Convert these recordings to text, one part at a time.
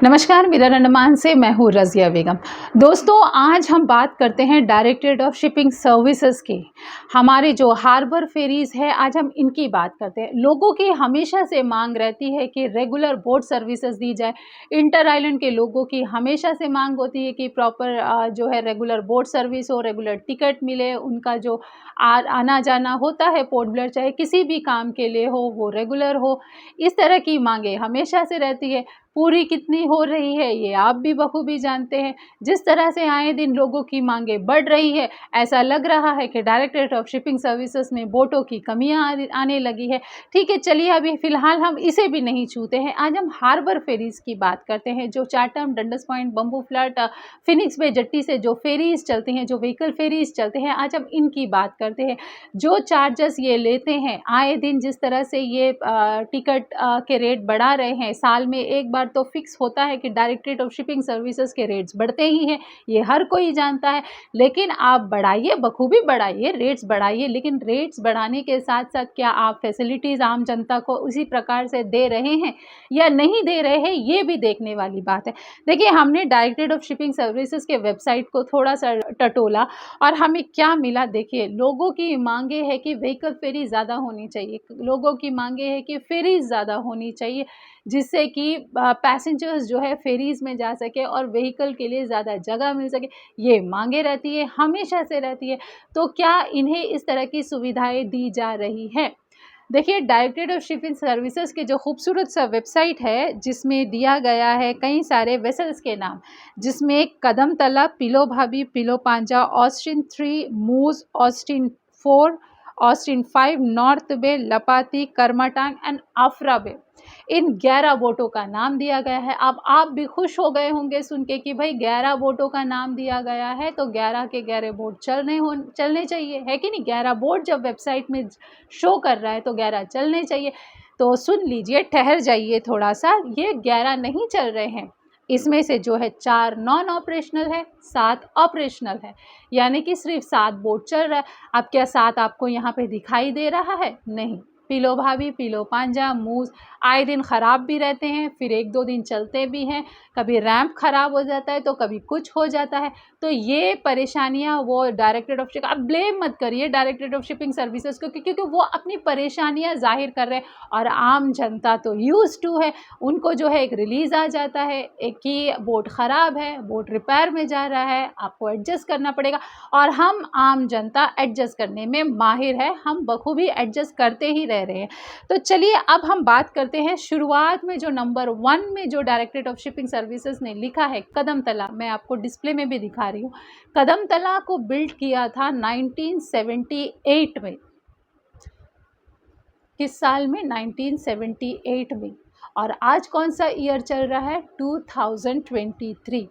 नमस्कार, मेरा अंडमान से मैं हूँ रज़िया बेगम। दोस्तों, आज हम बात करते हैं डायरेक्टरेट ऑफ शिपिंग सर्विसेज की। हमारे जो हार्बर फेरीज़ है, आज हम इनकी बात करते हैं। लोगों की हमेशा से मांग रहती है कि रेगुलर बोट सर्विसेज दी जाए। इंटर आइलैंड के लोगों की हमेशा से मांग होती है कि प्रॉपर जो है रेगुलर बोट सर्विस हो, रेगुलर टिकट मिले, उनका जो आना जाना होता है पोर्ट ब्लेयर, चाहे किसी भी काम के लिए हो, वो रेगुलर हो। इस तरह की मांगें हमेशा से रहती है। पूरी कितनी हो रही है ये आप भी बखूबी जानते हैं। जिस तरह से आए दिन लोगों की मांगें बढ़ रही है, ऐसा लग रहा है कि डायरेक्टरेट ऑफ शिपिंग सर्विसेज में बोटों की कमियां आने लगी है। ठीक है, चलिए अभी फ़िलहाल हम इसे भी नहीं छूते हैं। आज हम हार्बर फेरीज़ की बात करते हैं, जो चार्टम, डंडस पॉइंट, बम्बू फ्लैट, फिनिक्स बे जेट्टी से जो फेरीज़ चलती हैं, जो व्हीकल फेरीज़ चलते हैं, आज हम इनकी बात करते हैं। जो चार्जेस ये लेते हैं, आए दिन जिस तरह से ये टिकट के रेट बढ़ा रहे हैं, साल में एक बार तो फिक्स होता है कि डायरेक्टरेट ऑफ शिपिंग सर्विसेज के रेट्स बढ़ते ही हैं, ये हर कोई जानता है। लेकिन आप बढ़ाइए, बखूबी बढ़ाइए, रेट्स बढ़ाइए, लेकिन रेट्स बढ़ाने के साथ साथ क्या आप फैसिलिटीज़ आम जनता को उसी प्रकार से दे रहे हैं या नहीं दे रहे हैं, ये भी देखने वाली बात है। देखिए, हमने डायरेक्टरेट ऑफ शिपिंग सर्विसेज के वेबसाइट को थोड़ा सा टटोला और हमें क्या मिला। देखिए, लोगों की मांगे है कि व्हीकल फेरी ज़्यादा होनी चाहिए, लोगों की मांगे है कि फेरी ज़्यादा होनी चाहिए, जिससे कि पैसेंजर्स जो है फेरीज़ में जा सके और व्हीकल के लिए ज़्यादा जगह मिल सके। ये मांगे रहती है, हमेशा से रहती है। तो क्या इन्हें इस तरह की सुविधाएं दी जा रही हैं? देखिए, डायरेक्टरेट ऑफ शिपिंग सर्विसेज के जो खूबसूरत सा वेबसाइट है, जिसमें दिया गया है कई सारे वेसल्स के नाम, जिसमें कदम तला, पिलो भाभी, pillow Panja, Austin 3, Mus, Austin 4, Austin 5, North Bay, Lapathi, Karmatang and Afra Bay, इन 11 बोटों का नाम दिया गया है। अब आप भी खुश हो गए होंगे सुन के कि भाई 11 बोटों का नाम दिया गया है तो 11 के 11 बोट चलने चाहिए, है कि नहीं। 11 बोट जब वेबसाइट में शो कर रहा है तो 11 चलने चाहिए। तो सुन लीजिए, ठहर जाइए थोड़ा सा, ये 11 नहीं चल रहे हैं। इसमें से जो है 4 नॉन ऑपरेशनल है, 7 ऑपरेशनल है, यानी कि सिर्फ 7 बोट चल रहा है। अब क्या 7 आपको यहाँ पे दिखाई दे रहा है? नहीं। पिलो भाभी, पिलो पांजा, मूज आए दिन ख़राब भी रहते हैं, फिर 1-2 दिन चलते भी हैं। कभी रैंप ख़राब हो जाता है तो कभी कुछ हो जाता है। तो ये परेशानियाँ वो डायरेक्टरेट ऑफ शिपिंग, आप ब्लेम मत करिए डायरेक्टरेट ऑफ शिपिंग सर्विसेज को, क्योंकि वो अपनी परेशानियाँ ज़ाहिर कर रहे हैं और आम जनता तो यूज़ टू है। उनको जो है एक रिलीज़ आ जाता है एक कि बोट ख़राब है, बोट रिपेयर में जा रहा है, आपको एडजस्ट करना पड़ेगा। और हम आम जनता एडजस्ट करने में माहिर है, हम बखूबी एडजस्ट करते ही रह रहे हैं। तो चलिए अब हम बात करते हैं शुरुआत में जो नंबर 1 में जो डायरेक्टरेट ऑफ शिपिंग सर्विसेज ने लिखा है, कदम तला। मैं आपको डिस्प्ले में भी दिखा रही हूँ। कदम तला को बिल्ड किया था 1978 में। किस साल में? 1978 में। और आज कौन सा ईयर चल रहा है? 2023।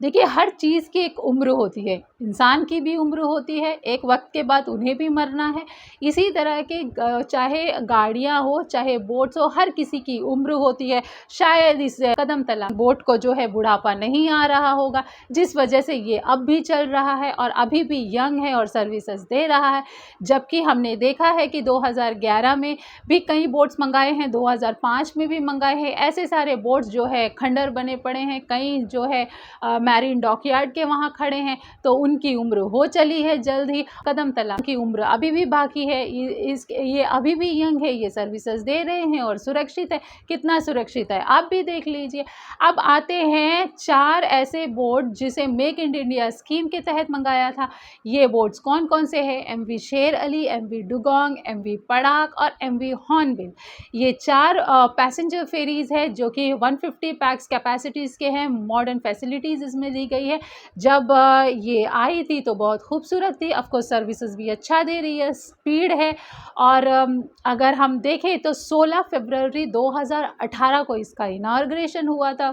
देखिए, हर चीज़ की एक उम्र होती है, इंसान की भी उम्र होती है, एक वक्त के बाद उन्हें भी मरना है। इसी तरह के चाहे गाड़ियाँ हो, चाहे बोट्स हो, हर किसी की उम्र होती है। शायद इस कदम तला बोट को जो है बुढ़ापा नहीं आ रहा होगा, जिस वजह से ये अब भी चल रहा है और अभी भी यंग है और सर्विसेज दे रहा है। जबकि हमने देखा है कि 2011 में भी कई बोट्स मंगाए हैं, 2005 में भी मंगाए हैं। ऐसे सारे बोट्स जो है खंडर बने पड़े हैं, कई जो है मैरीन डॉकयार्ड के वहाँ खड़े हैं, तो उनकी उम्र हो चली है जल्द ही। कदम तला की उम्र अभी भी बाकी है, ये अभी भी यंग है, ये सर्विसेज दे रहे हैं और सुरक्षित है। कितना सुरक्षित है आप भी देख लीजिए। अब आते हैं 4 ऐसे बोट जिसे मेक इन इंडिया स्कीम के तहत मंगाया था। ये बोट्स कौन कौन से हैं? MV शेर अली, MV डुगोंग, MV पड़ाक और MV हॉर्नबिल। ये 4 पैसेंजर फेरीज है जो कि 150 पैक्स कैपेसिटीज़ के हैं। मॉडर्न फैसिलिटीज़ इसमें दी गई है। जब ये आई थी तो बहुत खूबसूरत थी, ऑफकोर्स सर्विसेज भी अच्छा दे रही है, स्पीड है। और अगर हम देखें तो 16 फरवरी 2018 को इसका इनाग्रेशन हुआ था।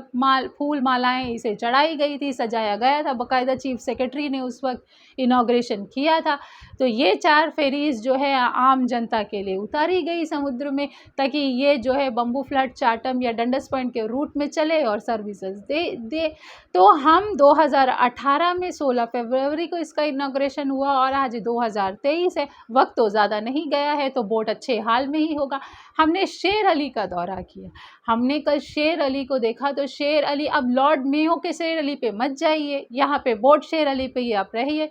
फूल मालाएं इसे चढ़ाई गई थी, सजाया गया था, बाकायदा चीफ सेक्रेटरी ने उस वक्त इनाग्रेशन किया था। तो ये 4 फेरीज जो है आम जनता के लिए उतारी गई समुद्र में, ताकि ये जो है बम्बू फ्लैट, चार्टम या डंडस पॉइंट के रूट में चले और सर्विसेज दे। तो हम 2018 में 16 फरवरी को इसका इनॉग्रेशन हुआ और आज 2023 है। वक्त तो ज़्यादा नहीं गया है, तो बोट अच्छे हाल में ही होगा। हमने शेर अली का दौरा किया, हमने कल शेर अली को देखा। तो शेर अली, अब लॉर्ड मेयो के शेर अली पे मत जाइए, यहाँ पे बोट शेर अली पे ही आप रहिए।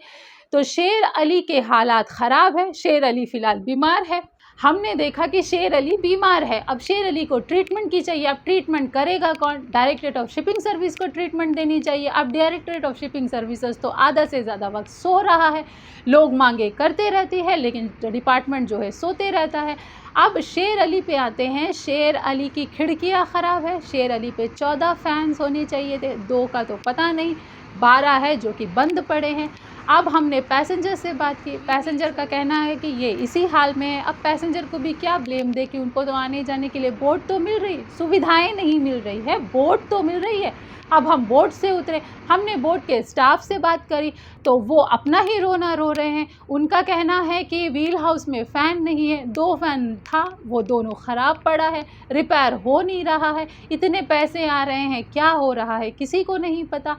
तो शेर अली के हालात ख़राब है, शेर अली फ़िलहाल बीमार है। हमने देखा कि शेर अली बीमार है, अब शेर अली को ट्रीटमेंट की चाहिए। अब ट्रीटमेंट करेगा कौन? डायरेक्टरेट ऑफ शिपिंग सर्विस को ट्रीटमेंट देनी चाहिए। अब डायरेक्टरेट ऑफ शिपिंग सर्विसेज तो आधा से ज़्यादा वक्त सो रहा है, लोग मांगे करते रहती है लेकिन डिपार्टमेंट जो है सोते रहता है। अब शेर अली पे आते हैं। शेर अली की खिड़कियाँ ख़राब है। शेर अली पे 14 फैंस होने चाहिए थे, 2 का तो पता नहीं, 12 है जो कि बंद पड़े हैं। अब हमने पैसेंजर से बात की, पैसेंजर का कहना है कि ये इसी हाल में है। अब पैसेंजर को भी क्या ब्लेम दे कि उनको तो आने जाने के लिए बोट तो मिल रही, सुविधाएं नहीं मिल रही है, बोट तो मिल रही है। अब हम बोट से उतरे, हमने बोट के स्टाफ से बात करी तो वो अपना ही रोना रो रहे हैं। उनका कहना है कि व्हील हाउस में फ़ैन नहीं है, 2 फ़ैन था वो दोनों ख़राब पड़ा है, रिपेयर हो नहीं रहा है, इतने पैसे आ रहे हैं, क्या हो रहा है किसी को नहीं पता।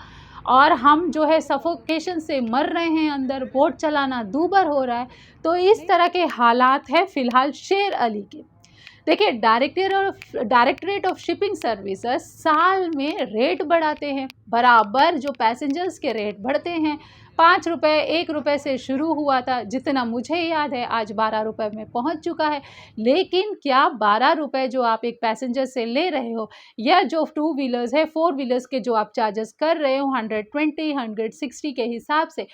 और हम जो है सफोकेशन से मर रहे हैं अंदर, बोट चलाना दूभर हो रहा है। तो इस तरह के हालात है फ़िलहाल शेर अली के। देखिए, डायरेक्टरेट ऑफ शिपिंग सर्विसेज साल में रेट बढ़ाते हैं, बराबर जो पैसेंजर्स के रेट बढ़ते हैं। 5 रुपये, 1 रुपये से शुरू हुआ था, जितना मुझे याद है आज 12 रुपये में पहुंच चुका है। लेकिन क्या 12 रुपये जो आप एक पैसेंजर से ले रहे हो, या जो 2 व्हीलर्स है, 4 व्हीलर्स के जो आप चार्जेस कर रहे हो 120, 160 के हिसाब से,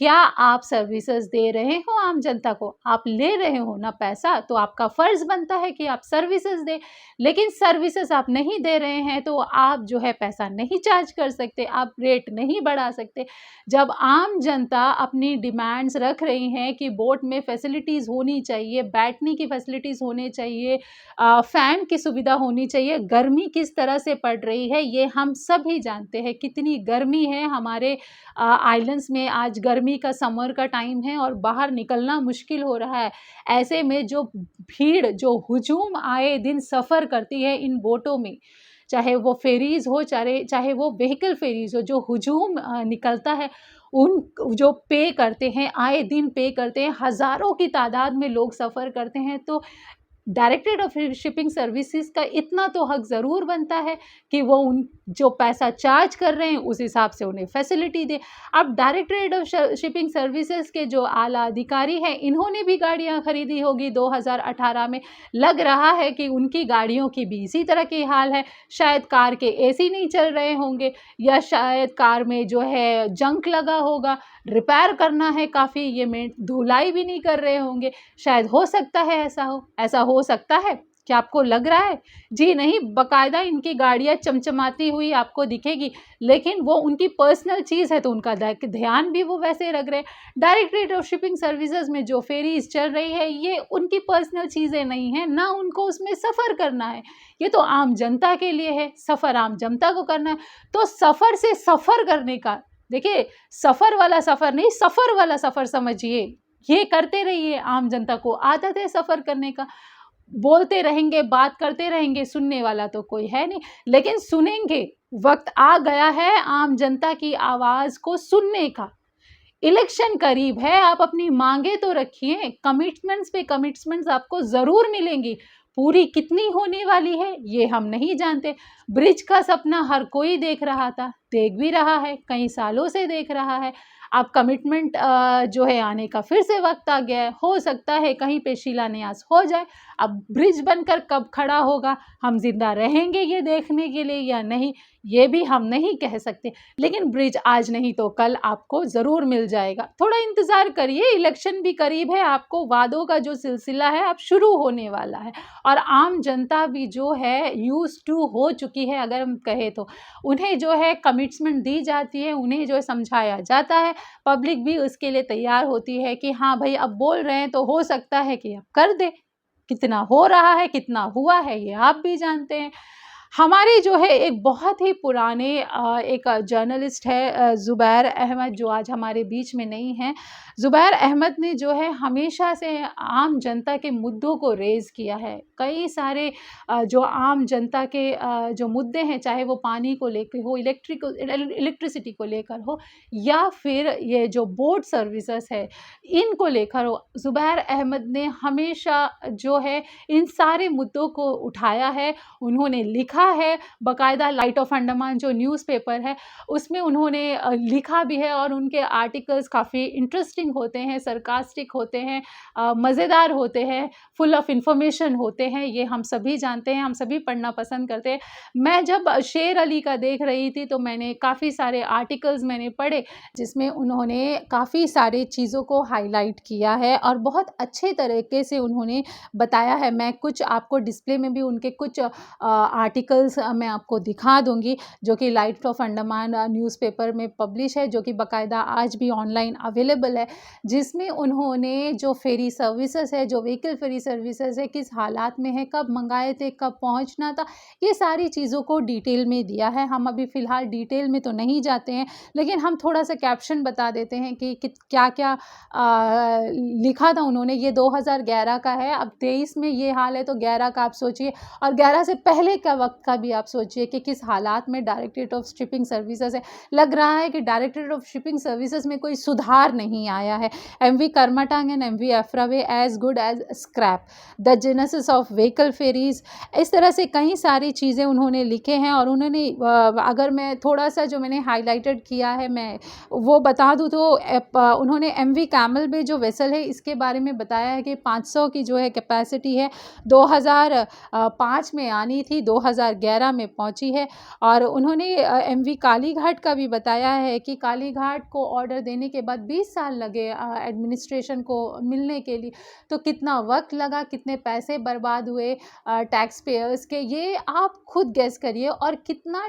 क्या आप सर्विसेज दे रहे हो आम जनता को? आप ले रहे हो ना पैसा, तो आपका फ़र्ज़ बनता है कि आप सर्विसेज दें। लेकिन सर्विसेज आप नहीं दे रहे हैं तो आप जो है पैसा नहीं चार्ज कर सकते, आप रेट नहीं बढ़ा सकते। जब आम जनता अपनी डिमांड्स रख रही हैं कि बोट में फैसिलिटीज़ होनी चाहिए, बैठने की फैसिलिटीज़ होनी चाहिए, फ़ैन की सुविधा होनी चाहिए। गर्मी किस तरह से पड़ रही है ये हम सभी जानते हैं, कितनी गर्मी है हमारे आइलैंड्स में। आज गर्मी का समर का टाइम है और बाहर निकलना मुश्किल हो रहा है। ऐसे में जो भीड़, जो हुजूम आए दिन सफ़र करती है इन बोटों में, चाहे वो फेरीज़ हो, चाहे वो व्हीकल फेरीज़ हो, जो हुजूम निकलता है, उन जो पे करते हैं, आए दिन पे करते हैं, हज़ारों की तादाद में लोग सफ़र करते हैं। तो डायरेक्टरेट ऑफ शिपिंग सर्विसेज का इतना तो हक ज़रूर बनता है कि वो उन जो पैसा चार्ज कर रहे हैं उस हिसाब से उन्हें फैसिलिटी दे। अब डायरेक्टरेट ऑफ शिपिंग सर्विसेज के जो आला अधिकारी हैं, इन्होंने भी गाड़ियां खरीदी होगी 2018 में। लग रहा है कि उनकी गाड़ियों की भी इसी तरह के हाल है। शायद कार के एसी नहीं चल रहे होंगे, या शायद कार में जो है जंक लगा होगा, रिपेयर करना है काफ़ी, ये में धुलाई भी नहीं कर रहे होंगे। शायद हो सकता है ऐसा हो सकता है। क्या आपको लग रहा है? जी नहीं, बाकायदा इनकी गाड़ियाँ चमचमाती हुई आपको दिखेगी, लेकिन वो उनकी पर्सनल चीज़ है तो उनका ध्यान भी वो वैसे रख रहे हैं। डायरेक्टरेट ऑफ शिपिंग सर्विसेज में जो फेरीज चल रही है, ये उनकी पर्सनल चीज़ें नहीं हैं, ना उनको उसमें सफ़र करना है। ये तो आम जनता के लिए है, सफ़र आम जनता को करना है। तो सफ़र से सफ़र करने का, देखिए, सफ़र वाला सफ़र नहीं, सफ़र वाला सफ़र समझिए। ये करते रहिए, आम जनता को आदत है सफ़र करने का। बोलते रहेंगे, बात करते रहेंगे, सुनने वाला तो कोई है नहीं, लेकिन सुनेंगे। वक्त आ गया है आम जनता की आवाज़ को सुनने का। इलेक्शन करीब है, आप अपनी मांगे तो रखिए। कमिटमेंट्स पे कमिटमेंट्स आपको ज़रूर मिलेंगी। पूरी कितनी होने वाली है ये हम नहीं जानते। ब्रिज का सपना हर कोई देख रहा था, देख भी रहा है, कई सालों से देख रहा है। अब कमिटमेंट जो है आने का फिर से वक्त आ गया है। हो सकता है कहीं पे शिलान्यास हो जाए। अब ब्रिज बनकर कब खड़ा होगा, हम जिंदा रहेंगे ये देखने के लिए या नहीं, ये भी हम नहीं कह सकते। लेकिन ब्रिज आज नहीं तो कल आपको ज़रूर मिल जाएगा। थोड़ा इंतज़ार करिए, इलेक्शन भी करीब है, आपको वादों का जो सिलसिला है अब शुरू होने वाला है। और आम जनता भी जो है यूज़ टू हो चुकी है, अगर हम कहें तो। उन्हें जो है कमिटमेंट दी जाती है, उन्हें जो है समझाया जाता है, पब्लिक भी उसके लिए तैयार होती है कि हाँ भाई अब बोल रहे हैं तो हो सकता है कि अब कर दे। कितना हो रहा है, कितना हुआ है, ये आप भी जानते हैं। हमारे जो है एक बहुत ही पुराने एक जर्नलिस्ट है ज़ुबैर अहमद, जो आज हमारे बीच में नहीं हैं। ज़ुबैर अहमद ने जो है हमेशा से आम जनता के मुद्दों को रेज़ किया है। कई सारे जो आम जनता के जो मुद्दे हैं, चाहे वो पानी को लेके हो, इलेक्ट्रिसिटी को लेकर हो, या फिर ये जो बोट सर्विसेज़ है, इनको लेकर हो, ज़ुबैर अहमद ने हमेशा जो है इन सारे मुद्दों को उठाया है। उन्होंने लिखा है बाकायदा, लाइट ऑफ अंडमान जो न्यूज़पेपर है उसमें उन्होंने लिखा भी है, और उनके आर्टिकल्स काफ़ी इंटरेस्टिंग होते हैं, सरकास्टिक होते हैं, मज़ेदार होते हैं, फुल ऑफ इंफॉर्मेशन होते हैं। ये हम सभी जानते हैं, हम सभी पढ़ना पसंद करते हैं। मैं जब शेर अली का देख रही थी तो मैंने काफ़ी सारे आर्टिकल्स मैंने पढ़े, जिसमें उन्होंने काफ़ी सारी चीज़ों को हाईलाइट किया है और बहुत अच्छे तरीके से उन्होंने बताया है। मैं कुछ आपको डिस्प्ले में भी उनके कुछ आर्टिकल्स मैं आपको दिखा दूँगी, जो कि लाइट ऑफ अंडमान न्यूज़पेपर में पब्लिश है, जो कि बाकायदा आज भी ऑनलाइन अवेलेबल है, जिसमें उन्होंने जो फेरी सर्विसेज़ है, जो व्हीकल फेरी सर्विसेज़ है, किस हालात में है, कब मंगाए थे, कब पहुँचना था, ये सारी चीज़ों को डिटेल में दिया है। हम अभी फ़िलहाल डिटेल में तो नहीं जाते हैं, लेकिन हम थोड़ा-सा कैप्शन बता देते हैं कि क्या-क्या लिखा था उन्होंने। ये 2011 का है, अब 23 में ये हाल है तो 11 का आप सोचिए, और 11 से पहले का वक़्त का भी आप सोचिए कि किस हालात में डायरेक्टरेट ऑफ शिपिंग सर्विसेज़ है। लग रहा है कि डायरेक्टरेट ऑफ शिपिंग सर्विसेज़ में कोई सुधार नहीं आया है। MV Karmatang and MV Afrabay as good as scrap, the genesis of vehicle ferries, इस तरह से कई सारी चीज़ें उन्होंने लिखे हैं। और उन्होंने अगर मैं थोड़ा-सा जो मैंने हाइलाइटेड किया है मैं वो बता दूँ तो उन्होंने एमवी कैमल बे जो वेसल है इसके बारे में बताया है कि 500 की जो है कैपेसिटी है, 2005 में आनी थी, 2011 में पहुंची है। और उन्होंने एमवी कालीघाट का भी बताया है कि कालीघाट को ऑर्डर देने के बाद 20 साल लगे एडमिनिस्ट्रेशन को मिलने के लिए, तो कितना वक्त लगा, कितने पैसे बर्बाद हुए टैक्स पेयर्स के, ये आप खुद गेस करिए। और कितना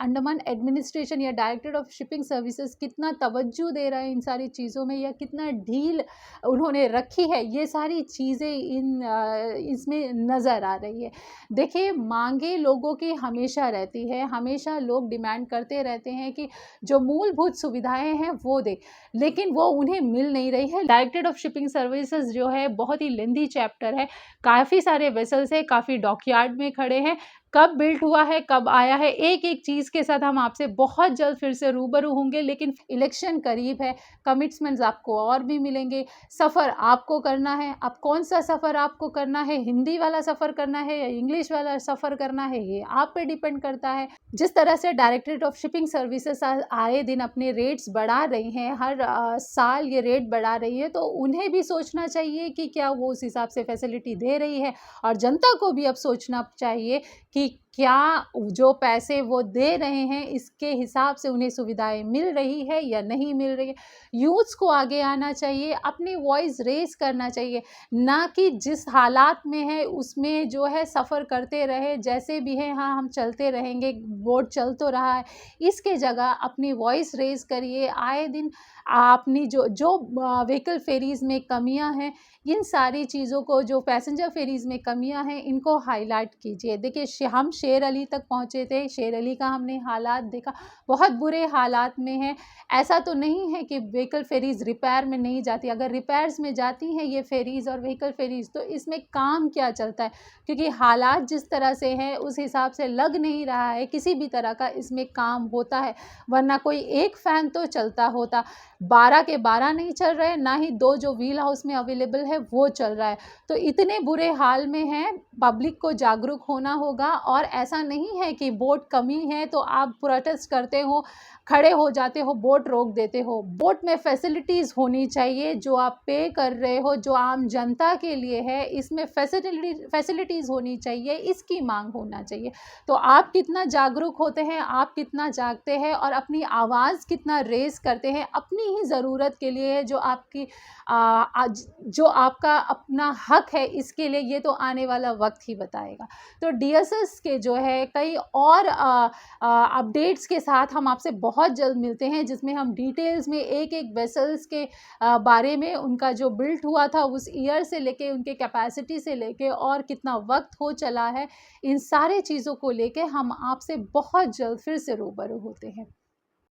अंडमान एडमिनिस्ट्रेशन या डायरेक्टरेट ऑफ शिपिंग सर्विसेज कितना तवज्जो दे रहा है इन सारी चीज़ों में, या कितना ढील उन्होंने रखी है, ये सारी चीज़ें इसमें नज़र आ रही है। देखिए, मांगे लोगों की हमेशा रहती है, हमेशा लोग डिमांड करते रहते हैं कि जो मूलभूत सुविधाएं हैं वो दे, लेकिन वो उन्हें मिल नहीं रही है। डायरेक्टरेट ऑफ शिपिंग सर्विसेज जो है बहुत ही लेंदी चैप्टर है, काफ़ी सारे वेसल्स है, काफ़ी डॉकयार्ड में खड़े हैं, कब बिल्ट हुआ है, कब आया है, एक-एक चीज़ के साथ हम आपसे बहुत जल्द फिर से रूबरू होंगे। लेकिन इलेक्शन करीब है, कमिटमेंट्स आपको और भी मिलेंगे, सफ़र आपको करना है। अब कौन सा सफ़र आपको करना है, हिंदी वाला सफ़र करना है या इंग्लिश वाला सफ़र करना है, ये आप पे डिपेंड करता है। जिस तरह से डायरेक्टरेट ऑफ शिपिंग सर्विसेज आए दिन अपने रेट्स बढ़ा रही हैं, हर साल ये रेट बढ़ा रही है, तो उन्हें भी सोचना चाहिए कि क्या वो उस हिसाब से फैसिलिटी दे रही है, और जनता को भी अब सोचना चाहिए कि क्या जो पैसे वो दे रहे हैं इसके हिसाब से उन्हें सुविधाएं मिल रही है या नहीं मिल रही है। यूथ्स को आगे आना चाहिए, अपनी वॉइस रेस करना चाहिए, ना कि जिस हालात में है उसमें जो है सफ़र करते रहे, जैसे भी है हाँ हम चलते रहेंगे, बोर्ड चल तो रहा है, इसके जगह अपनी वॉइस रेस करिए। आए दिन अपनी जो जो व्हीकल फेरीज़ में कमियां हैं, इन सारी चीज़ों को, जो पैसेंजर फेरीज़ में कमियां हैं, इनको हाईलाइट कीजिए। देखिए, हम शेर अली तक पहुंचे थे, शेर अली का हमने हालात देखा, बहुत बुरे हालात में है। ऐसा तो नहीं है कि व्हीकल फेरीज़ रिपेयर में नहीं जाती, अगर रिपेयर्स में जाती हैं ये फेरीज़ और व्हीकल फेरीज़, तो इसमें काम क्या चलता है, क्योंकि हालात जिस तरह से हैं उस हिसाब से लग नहीं रहा है किसी भी तरह का इसमें काम होता है, वरना कोई एक फ़ैन तो चलता होता। 12 के 12 नहीं चल रहे, ना ही 2 जो व्हील हाउस में अवेलेबल है वो चल रहा है। तो इतने बुरे हाल में है, पब्लिक को जागरूक होना होगा। और ऐसा नहीं है कि बोट कमी है तो आप प्रोटेस्ट करते हो, खड़े हो जाते हो, बोट रोक देते हो। बोट में फैसिलिटीज़ होनी चाहिए, जो आप पे कर रहे हो, जो आम जनता के लिए है, इसमें फैसिलिटीज़ होनी चाहिए, इसकी मांग होना चाहिए। तो आप कितना जागरूक होते हैं, आप कितना जागते हैं और अपनी आवाज़ कितना रेज़ करते हैं अपनी ही ज़रूरत के लिए, जो आपकी जो आपका अपना हक है, इसके लिए, ये तो आने वाला वक्त ही बताएगा। तो डियर सर, ईयर्स के जो है कई और अपडेट्स के साथ हम आपसे बहुत जल्द मिलते हैं, जिसमें हम डिटेल्स में एक-एक वेसल्स के बारे में, उनका जो बिल्ट हुआ था उस ईयर से लेके, उनके कैपेसिटी से लेके और कितना वक़्त हो चला है, इन सारे चीज़ों को लेके हम आपसे बहुत जल्द फिर से रूबरू होते हैं।